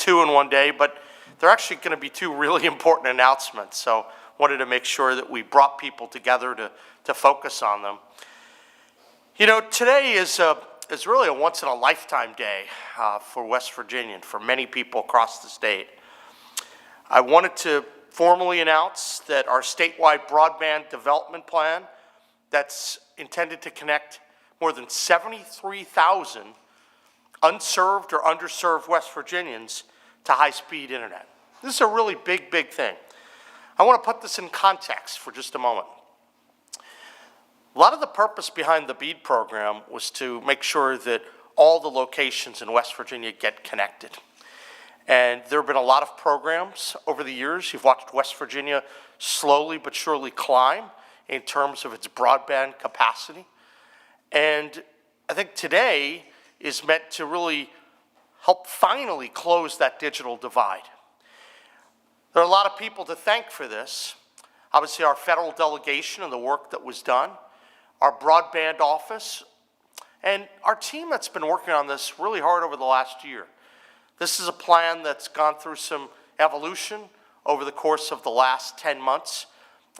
two in one day, but they're actually going to be two really important announcements. So wanted to make sure that we brought people together to focus on them. You know, today is really a once-in-a-lifetime day for West Virginia and for many people across the state. I wanted to formally announce that our statewide broadband development plan that's intended to connect more than 73,000 unserved or underserved West Virginians to high-speed internet. This is a really big, big thing. I want to put this in context for just a moment. A lot of the purpose behind the BEAD program was to make sure that all the locations in West Virginia get connected. And there have been a lot of programs over the years. You've watched West Virginia slowly but surely climb in terms of its broadband capacity. And I think today is meant to really help finally close that digital divide. There are a lot of people to thank for this. Obviously, our federal delegation and the work that was done, our broadband office, and our team that's been working on this really hard over the last year. This is a plan that's gone through some evolution over the course of the last 10 months,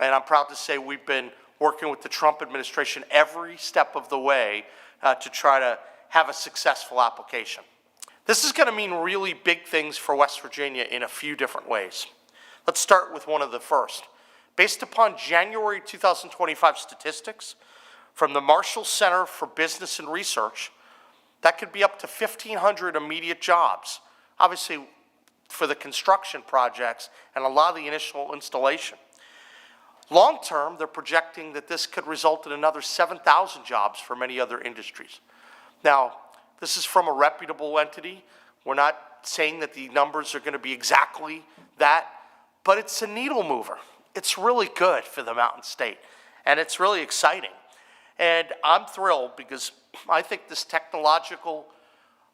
and I'm proud to say we've been working with the Trump administration every step of the way to try to have a successful application. This is going to mean really big things for West Virginia in a few different ways. Let's start with one of the first. Based upon January 2025 statistics from the Marshall Center for Business and Research, that could be up to 1,500 immediate jobs, obviously for the construction projects and a lot of the initial installation. Long term, they're projecting that this could result in another 7,000 jobs for many other industries. Now, this is from a reputable entity. We're not saying that the numbers are going to be exactly that, but it's a needle mover. It's really good for the Mountain State, and it's really exciting. And I'm thrilled because I think this technological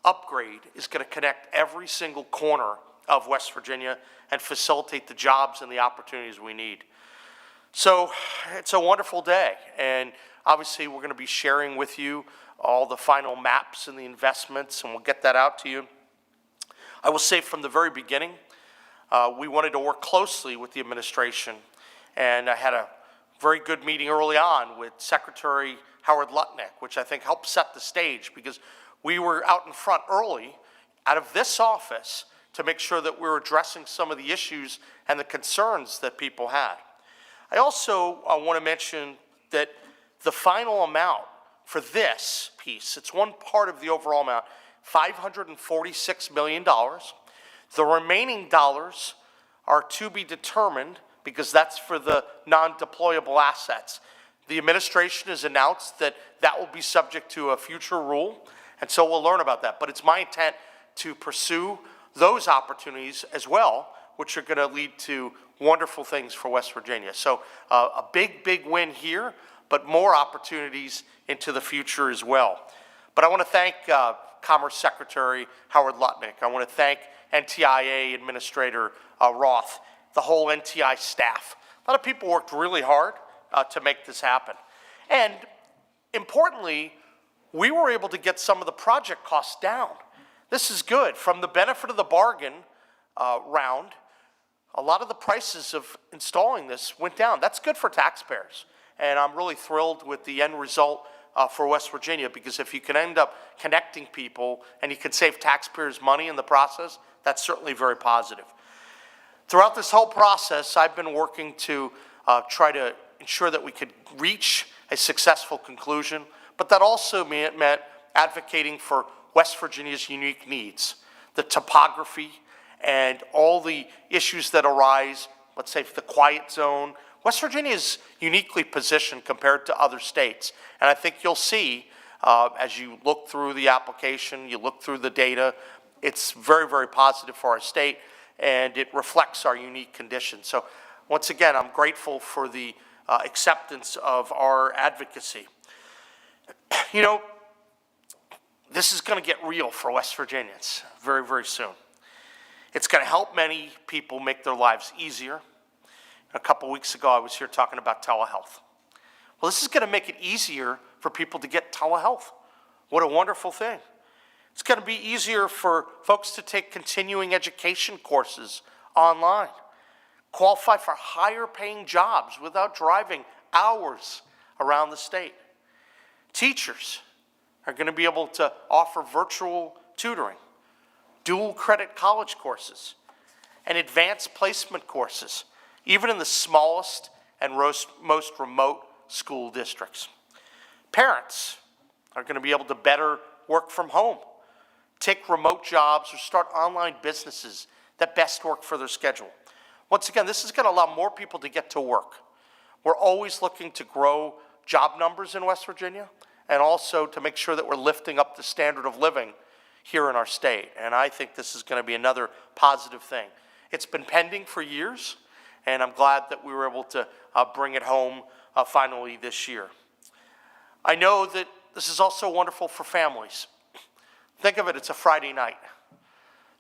upgrade is going to connect every single corner of West Virginia and facilitate the jobs and the opportunities we need. So it's a wonderful day, and obviously we're going to be sharing with you all the final maps and the investments, and we'll get that out to you. I will say from the very beginning, we wanted to work closely with the administration, and I had a very good meeting early on with Secretary Howard Lutnick, which I think helped set the stage because we were out in front early out of this office to make sure that we were addressing some of the issues and the concerns that people had. I also want to mention that the final amount for this piece, it's one part of the overall amount, $546 million. The remaining dollars are to be determined because that's for the non-deployable assets. The administration has announced that that will be subject to a future rule, and so we'll learn about that. But it's my intent to pursue those opportunities as well, which are going to lead to wonderful things for West Virginia. So a big, big win here, but more opportunities into the future as well. But I want to thank Commerce Secretary Howard Lutnick. I want to thank NTIA Administrator Roth, the whole NTI staff. A lot of people worked really hard to make this happen. And importantly, we were able to get some of the project costs down. This is good. From the benefit of the bargain round, a lot of the prices of installing this went down. That's good for taxpayers. And I'm really thrilled with the end result for West Virginia, because if you can end up connecting people and you can save taxpayers money in the process, that's certainly very positive. Throughout this whole process, I've been working to try to ensure that we could reach a successful conclusion, but that also meant advocating for West Virginia's unique needs, the topography and all the issues that arise, let's say the quiet zone. West Virginia is uniquely positioned compared to other states, and I think you'll see as you look through the application, you look through the data, it's very, very positive for our state, and it reflects our unique conditions. So once again, I'm grateful for the acceptance of our advocacy. You know, this is going to get real for West Virginians very, very soon. It's going to help many people make their lives easier. A couple weeks ago, I was here talking about telehealth. Well, this is going to make it easier for people to get telehealth. What a wonderful thing. It's going to be easier for folks to take continuing education courses online, qualify for higher paying jobs without driving hours around the state. Teachers are going to be able to offer virtual tutoring, dual credit college courses, and advanced placement courses, even in the smallest and most remote school districts. Parents are going to be able to better work from home, take remote jobs, or start online businesses that best work for their schedule. Once again, this is going to allow more people to get to work. We're always looking to grow job numbers in West Virginia and also to make sure that we're lifting up the standard of living here in our state. And I think this is going to be another positive thing. It's been pending for years, and I'm glad that we were able to bring it home finally this year. I know that this is also wonderful for families. Think of it, it's a Friday night.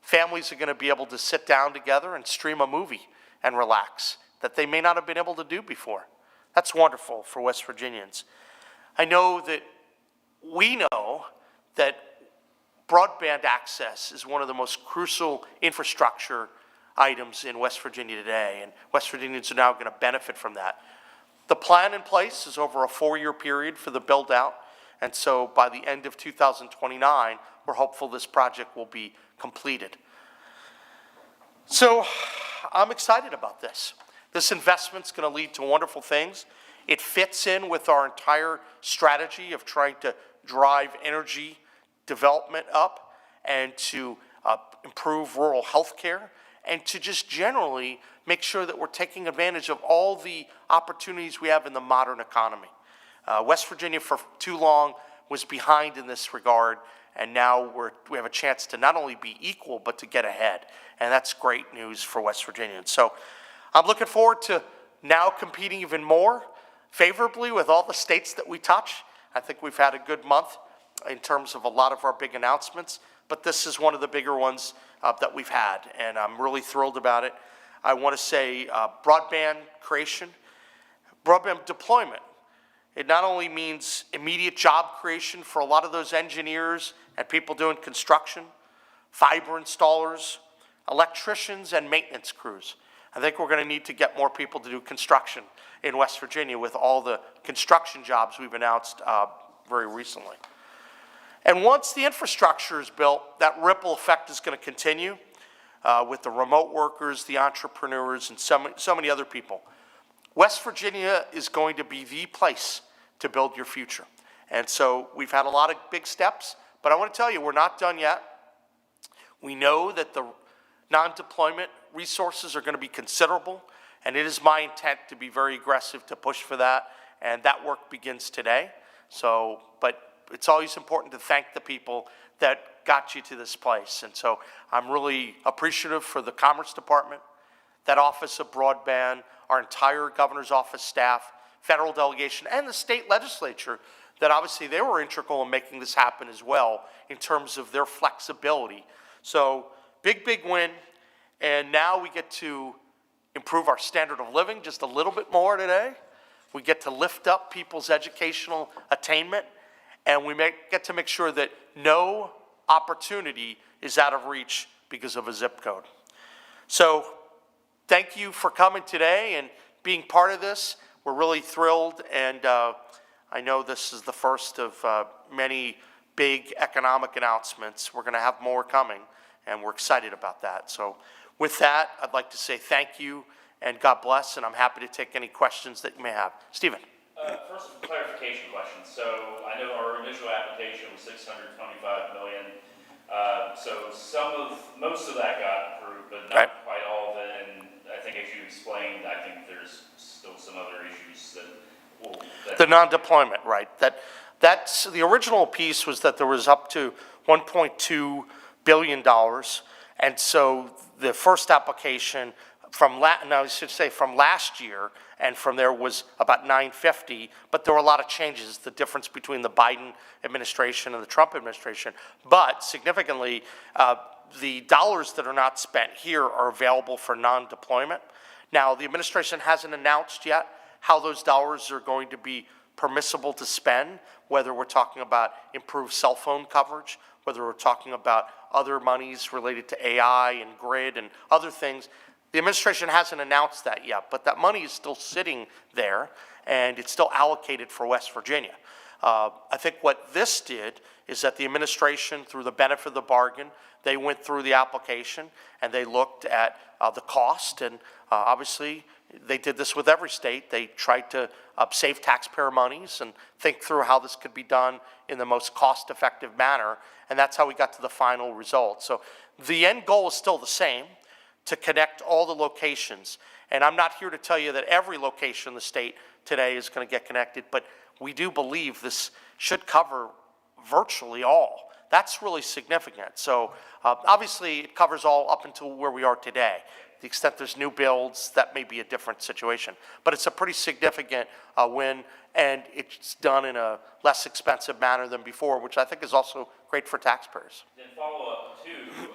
Families are going to be able to sit down together and stream a movie and relax that they may not have been able to do before. That's wonderful for West Virginians. I know that we know that broadband access is one of the most crucial infrastructure items in West Virginia today, and West Virginians are now going to benefit from that. The plan in place is over a 4-year period for the build out, and so by the end of 2029, we're hopeful this project will be completed. So I'm excited about this. This investment's going to lead to wonderful things. It fits in with our entire strategy of trying to drive energy development up and to improve rural health care and to just generally make sure that we're taking advantage of all the opportunities we have in the modern economy. West Virginia for too long was behind in this regard, and now we have a chance to not only be equal, but to get ahead. And that's great news for West Virginians. So I'm looking forward to now competing even more favorably with all the states that we touch. I think we've had a good month in terms of a lot of our big announcements, but this is one of the bigger ones that we've had, and I'm really thrilled about it. I want to say broadband creation, broadband deployment. It not only means immediate job creation for a lot of those engineers and people doing construction, fiber installers, electricians, and maintenance crews. I think we're going to need to get more people to do construction in West Virginia with all the construction jobs we've announced very recently. And once the infrastructure is built, that ripple effect is going to continue with the remote workers, the entrepreneurs, and so many other people. West Virginia is going to be the place to build your future. And so we've had a lot of big steps, but I want to tell you, we're not done yet. We know that the non-deployment resources are going to be considerable, and it is my intent to be very aggressive to push for that, and that work begins today. So, but it's always important to thank the people that got you to this place. And so I'm really appreciative for the Commerce Department, that Office of Broadband, our entire governor's office staff, federal delegation, and the state legislature, that obviously they were integral in making this happen as well in terms of their flexibility. So big, big win. And now we get to improve our standard of living just a little bit more today. We get to lift up people's educational attainment, and we get to make sure that no opportunity is out of reach because of a zip code. So thank you for coming today and being part of this. We're really thrilled, and I know this is the first of many big economic announcements. We're going to have more coming, and we're excited about that. So with that, I'd like to say thank you and God bless, and I'm happy to take any questions that you may have. Stephen. First, a clarification question. So I know our initial application was $625 million. So most of that got approved, but not quite all of it. And I think, as you explained, I think there's still some other issues that the non-deployment, right? That's the original piece was that there was up to $1.2 billion, and so the first application from last year, and from there was about 950, but there were a lot of changes, the difference between the Biden administration and the Trump administration. But significantly, the dollars that are not spent here are available for non-deployment. Now, the administration hasn't announced yet how those dollars are going to be permissible to spend, whether we're talking about improved cell phone coverage, whether we're talking about other monies related to AI and grid and other things. The administration hasn't announced that yet, but that money is still sitting there, and it's still allocated for West Virginia. I think what this did is that the administration, through the benefit of the bargain, they went through the application and they looked at the cost, and obviously they did this with every state. They tried to save taxpayer monies and think through how this could be done in the most cost-effective manner, and that's how we got to the final result. So the end goal is still the same, to connect all the locations. And I'm not here to tell you that every location in the state today is going to get connected, but we do believe this should cover virtually all. That's really significant. So obviously it covers all up until where we are today. To the extent there's new builds, that may be a different situation. But it's a pretty significant win, and it's done in a less expensive manner than before, which I think is also great for taxpayers. Then follow up too,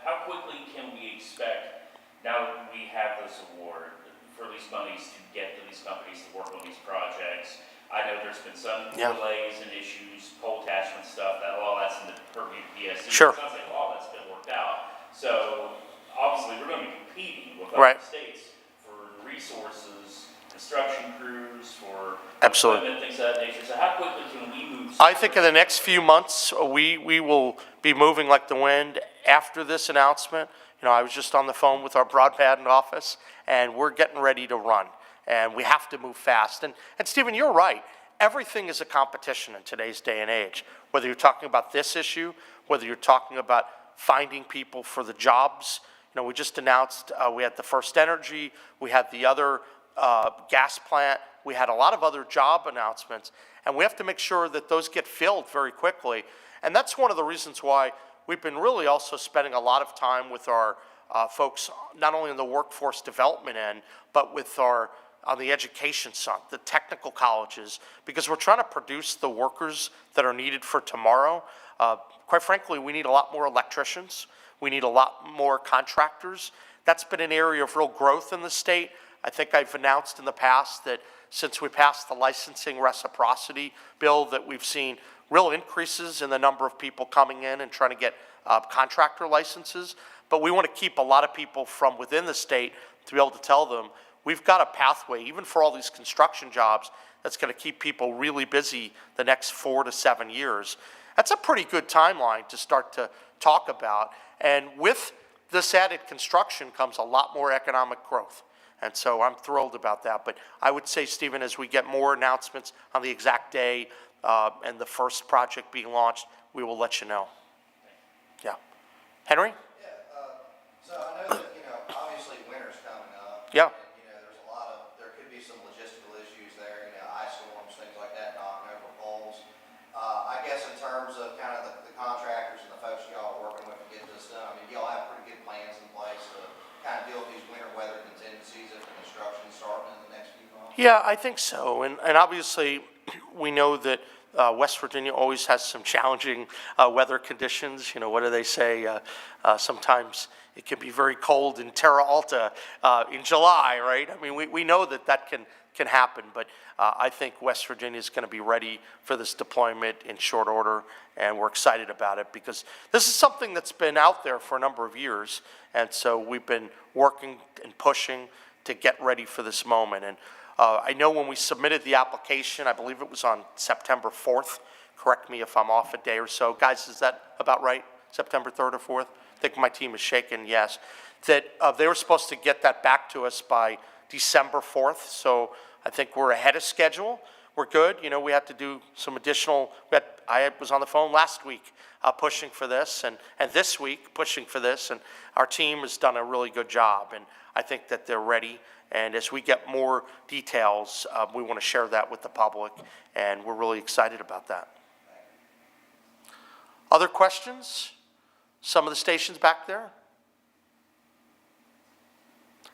how quickly can we expect, now that we have this award, for these monies to get to these companies to work on these projects? I know there's been some delays and issues, pole attachment stuff, that all that's in the purview of PSC. Sure. It sounds like all that's been worked out. So obviously we're going to be competing with Right. other states for resources, construction crews, for Absolutely. equipment, things of that nature. So how quickly can we move? I think in the next few months, we will be moving like the wind after this announcement. You know, I was just on the phone with our Broadband office, and we're getting ready to run. And we have to move fast. And Stephen, you're right. Everything is a competition in today's day and age. Whether you're talking about this issue, whether you're talking about finding people for the jobs. You know, we just announced we had the First Energy, we had the other gas plant, we had a lot of other job announcements, and we have to make sure that those get filled very quickly. And that's one of the reasons why we've been really also spending a lot of time with our folks, not only in the workforce development end, but with our on the education side, the technical colleges, because we're trying to produce the workers that are needed for tomorrow. Quite frankly, we need a lot more electricians. We need a lot more contractors. That's been an area of real growth in the state. I think I've announced in the past that since we passed the licensing reciprocity bill, that we've seen real increases in the number of people coming in and trying to get contractor licenses. But we want to keep a lot of people from within the state to be able to tell them, we've got a pathway, even for all these construction jobs, that's going to keep people really busy the next 4 to 7 years. That's a pretty good timeline to start to talk about. And with this added construction comes a lot more economic growth. And so I'm thrilled about that. But I would say, Stephen, as we get more announcements on the exact day and the first project being launched, we will let you know. Yeah. Henry? Yeah, so I know that, obviously winter's coming up. Yeah. There could be some logistical issues there, ice storms, things like that, knocking over poles. I guess in terms of kind of the contractors and the folks y'all are working with to get this done, I mean, y'all have pretty good plans in place to kind of deal with these winter weather contingencies if the construction's starting in the next few months? Yeah, I think so. And obviously, we know that West Virginia always has some challenging weather conditions. You know, what do they say? Sometimes it can be very cold in Terra Alta in July, right? I mean, we know that can happen, but I think West Virginia is going to be ready for this deployment in short order, and we're excited about it because this is something that's been out there for a number of years, and so we've been working and pushing to get ready for this moment. And I know when we submitted the application, I believe it was on September 4th. Correct me if I'm off a day or so. Guys, is that about right? September 3rd or 4th? I think my team is shaking, yes. That they were supposed to get that back to us by December 4th, so I think we're ahead of schedule. We're good. You know, we had to do some additional, I was on the phone last week pushing for this, and this week pushing for this, and our team has done a really good job, and I think that they're ready. And as we get more details, we want to share that with the public, and we're really excited about that. Other questions? Some of the stations back there?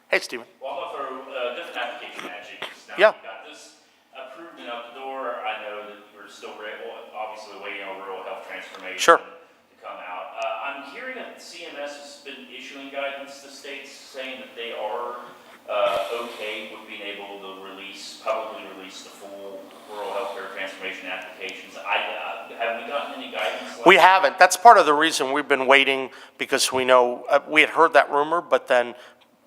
Hey, Stephen. Well, I'm going to throw a different application at you. Now Yeah. we got this approved and out the door. I know that we're still obviously waiting on rural health transformation Sure. to come out. I'm hearing that CMS has been issuing guidance to states saying that they are okay with being able to publicly release the full rural healthcare transformation applications? Have we gotten any guidance? We haven't. That's part of the reason we've been waiting, because we know, we had heard that rumor, but then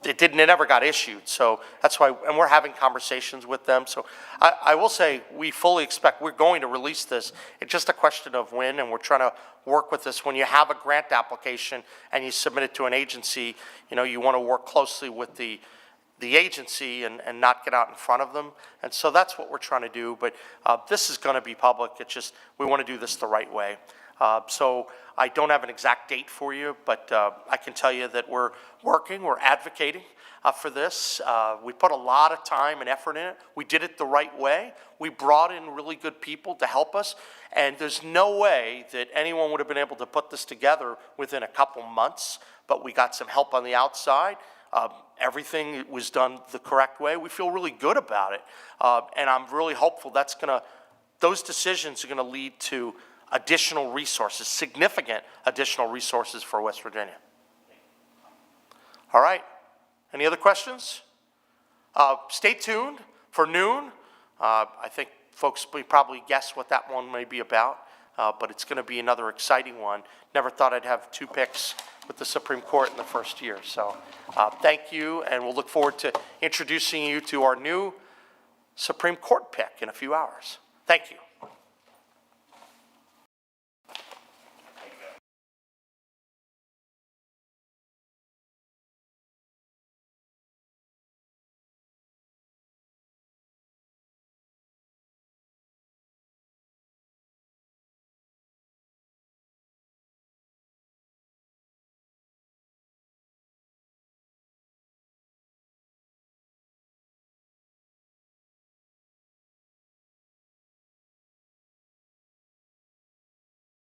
it never got issued. So that's why, and we're having conversations with them. So I will say, we fully expect we're going to release this. It's just a question of when, and we're trying to work with this. When you have a grant application and you submit it to an agency, you know, you want to work closely with the agency and not get out in front of them. And so that's what we're trying to do. But this is going to be public. It's just, we want to do this the right way. So I don't have an exact date for you, but I can tell you that we're working, we're advocating for this. We put a lot of time and effort in it. We did it the right way. We brought in really good people to help us. And there's no way that anyone would have been able to put this together within a couple months, but we got some help on the outside. Everything was done the correct way. We feel really good about it. And I'm really hopeful those decisions are gonna lead to additional resources, significant additional resources for West Virginia. All right, any other questions? Stay tuned for noon. I think folks will probably guess what that one may be about, but it's gonna be another exciting one. Never thought I'd have 2 picks with the Supreme Court in the first year. So thank you, and we'll look forward to introducing you to our new Supreme Court pick in a few hours. Thank you.